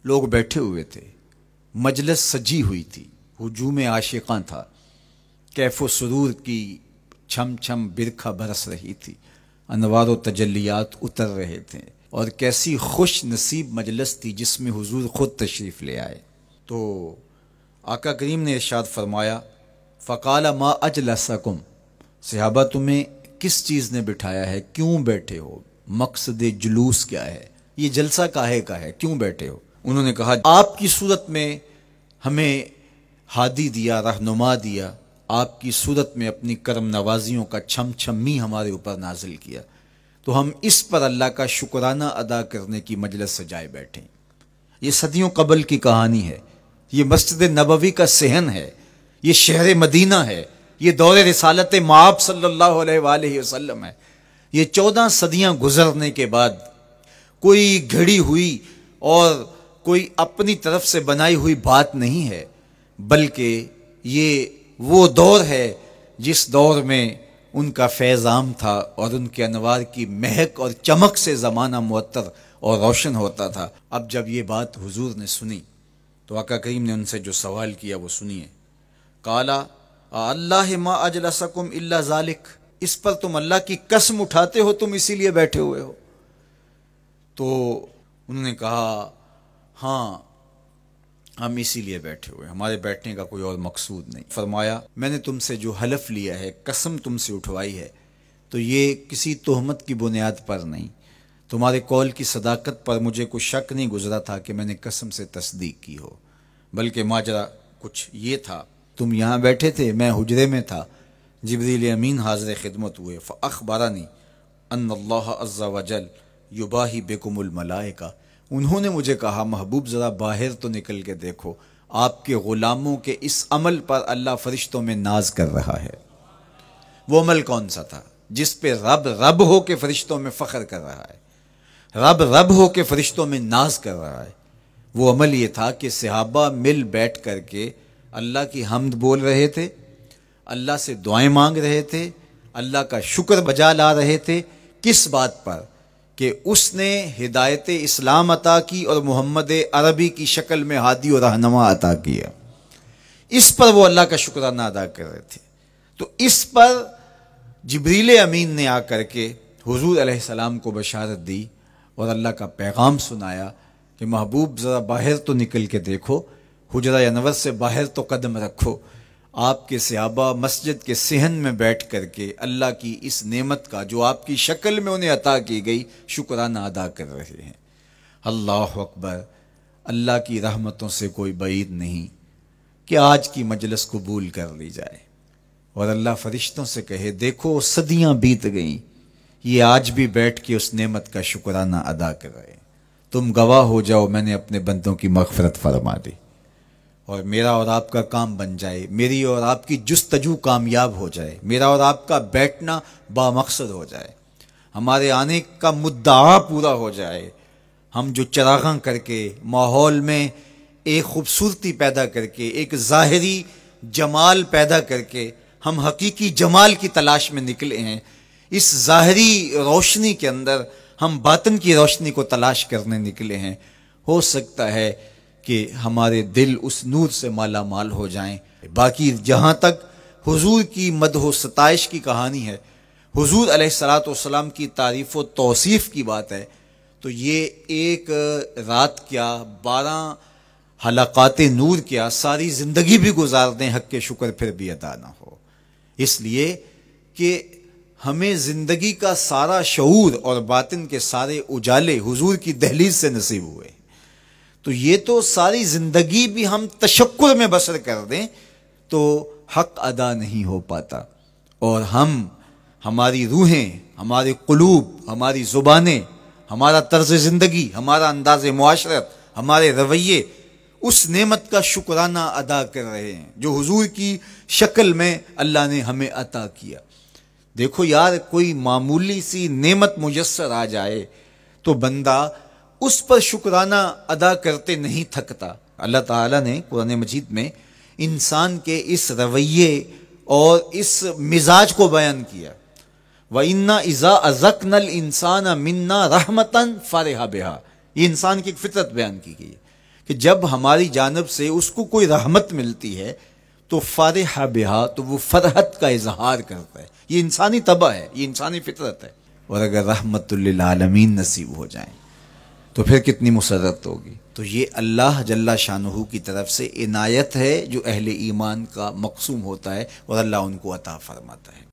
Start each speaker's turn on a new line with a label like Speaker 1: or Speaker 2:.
Speaker 1: لوگ بیٹھے ہوئے تھے، مجلس سجی ہوئی تھی، ہجوم عاشقاں تھا، کیف و سرور کی چھم چھم برکھا برس رہی تھی، انوار و تجلیات اتر رہے تھے، اور کیسی خوش نصیب مجلس تھی جس میں حضور خود تشریف لے آئے۔ تو آقا کریم نے ارشاد فرمایا، فقال ما اجلسکم، صحابہ تمہیں کس چیز نے بٹھایا ہے، کیوں بیٹھے ہو، مقصد جلوس کیا ہے، یہ جلسہ کاہے کا ہے، کیوں بیٹھے ہو؟ انہوں نے کہا آپ کی صورت میں ہمیں ہادی دیا، رہنما دیا، آپ کی صورت میں اپنی کرم نوازیوں کا چھم چھمی ہمارے اوپر نازل کیا، تو ہم اس پر اللہ کا شکرانہ ادا کرنے کی مجلس سجائے بیٹھے۔ یہ صدیوں قبل کی کہانی ہے، یہ مسجد نبوی کا صحن ہے، یہ شہر مدینہ ہے، یہ دور رسالت مآب صلی اللہ علیہ وآلہ وسلم ہے۔ یہ 14 صدیاں گزرنے کے بعد کوئی گھڑی ہوئی اور کوئی اپنی طرف سے بنائی ہوئی بات نہیں ہے، بلکہ یہ وہ دور ہے جس دور میں ان کا فیض عام تھا اور ان کے انوار کی مہک اور چمک سے زمانہ معطر اور روشن ہوتا تھا۔ اب جب یہ بات حضور نے سنی تو آقا کریم نے ان سے جو سوال کیا وہ سنیے۔ قالا اللہ ما اجلسکم الا ذالک، اس پر تم اللہ کی قسم اٹھاتے ہو تم اسی لیے بیٹھے ہوئے ہو؟ تو انہوں نے کہا ہاں ہم اسی لیے بیٹھے ہوئے، ہمارے بیٹھنے کا کوئی اور مقصود نہیں۔ فرمایا میں نے تم سے جو حلف لیا ہے، قسم تم سے اٹھوائی ہے، تو یہ کسی تہمت کی بنیاد پر نہیں، تمہارے قول کی صداقت پر مجھے کوئی شک نہیں گزرا تھا کہ میں نے قسم سے تصدیق کی ہو، بلکہ ماجرا کچھ یہ تھا، تم یہاں بیٹھے تھے، میں حجرے میں تھا، جبریل امین حاضر خدمت ہوئے، فاخبرنی ان اللہ عز وجل یباہی بکم الملائکہ، انہوں نے مجھے کہا محبوب ذرا باہر تو نکل کے دیکھو، آپ کے غلاموں کے اس عمل پر اللہ فرشتوں میں ناز کر رہا ہے۔ وہ عمل کون سا تھا جس پہ رب رب ہو کے فرشتوں میں فخر کر رہا ہے، رب رب ہو کے فرشتوں میں ناز کر رہا ہے؟ وہ عمل یہ تھا کہ صحابہ مل بیٹھ کر کے اللہ کی حمد بول رہے تھے، اللہ سے دعائیں مانگ رہے تھے، اللہ کا شکر بجا لا رہے تھے، کس بات پر؟ کہ اس نے ہدایت اسلام عطا کی اور محمد عربی کی شکل میں ہادی و رہنما عطا کیا، اس پر وہ اللہ کا شکرانہ ادا کر رہے تھے۔ تو اس پر جبریل امین نے آ کر کے حضور علیہ السلام کو بشارت دی اور اللہ کا پیغام سنایا کہ محبوب ذرا باہر تو نکل کے دیکھو، حجرہ انور سے باہر تو قدم رکھو، آپ کے صحابہ مسجد کے صحن میں بیٹھ کر کے اللہ کی اس نعمت کا جو آپ کی شکل میں انہیں عطا کی گئی شکرانہ ادا کر رہے ہیں۔ اللہ اکبر، اللہ کی رحمتوں سے کوئی بعید نہیں کہ آج کی مجلس قبول کر لی جائے اور اللہ فرشتوں سے کہے دیکھو صدیاں بیت گئیں، یہ آج بھی بیٹھ کے اس نعمت کا شکرانہ ادا کر رہے ہیں، تم گواہ ہو جاؤ میں نے اپنے بندوں کی مغفرت فرما دی اور میرا اور آپ کا کام بن جائے، میری اور آپ کی جستجو کامیاب ہو جائے، میرا اور آپ کا بیٹھنا بامقصد ہو جائے، ہمارے آنے کا مدعا پورا ہو جائے، ہم جو چراغاں کر کے ماحول میں ایک خوبصورتی پیدا کر کے، ایک ظاہری جمال پیدا کر کے ہم حقیقی جمال کی تلاش میں نکلے ہیں، اس ظاہری روشنی کے اندر ہم باطن کی روشنی کو تلاش کرنے نکلے ہیں، ہو سکتا ہے کہ ہمارے دل اس نور سے مالا مال ہو جائیں۔ باقی جہاں تک حضور کی مدح و ستائش کی کہانی ہے، حضور علیہ السلام کی تعریف و توصیف کی بات ہے، تو یہ ایک رات کیا 12 حلقات نور کیا ساری زندگی بھی گزار دیں حق کے شکر پھر بھی ادا نہ ہو، اس لیے کہ ہمیں زندگی کا سارا شعور اور باطن کے سارے اجالے حضور کی دہلیز سے نصیب ہوئے، تو یہ تو ساری زندگی بھی ہم تشکر میں بسر کر دیں تو حق ادا نہیں ہو پاتا، اور ہماری روحیں، ہمارے قلوب، ہماری زبانیں، ہمارا طرز زندگی، ہمارا انداز معاشرت، ہمارے رویے اس نعمت کا شکرانہ ادا کر رہے ہیں جو حضور کی شکل میں اللہ نے ہمیں عطا کیا۔ دیکھو یار، کوئی معمولی سی نعمت میسر آ جائے تو بندہ اس پر شکرانہ ادا کرتے نہیں تھکتا۔ اللہ تعالیٰ نے قرآن مجید میں انسان کے اس رویے اور اس مزاج کو بیان کیا، وَإِنَّا إِذَا أَذَقْنَا الْإِنسَانَ مِنَّا رَحْمَةً فَرِحَ بِهَا، یہ انسان کی ایک فطرت بیان کی گئی ہے کہ جب ہماری جانب سے اس کو کوئی رحمت ملتی ہے تو فرح بہا، تو وہ فرحت کا اظہار کرتا ہے. یہ انسانی طبع ہے، یہ انسانی فطرت ہے. اور اگر رحمت للعالمین نصیب ہو جائیں تو پھر کتنی مسرت ہوگی. تو یہ اللہ جل شانہ کی طرف سے عنایت ہے جو اہل ایمان کا مقسوم ہوتا ہے اور اللہ ان کو عطا فرماتا ہے.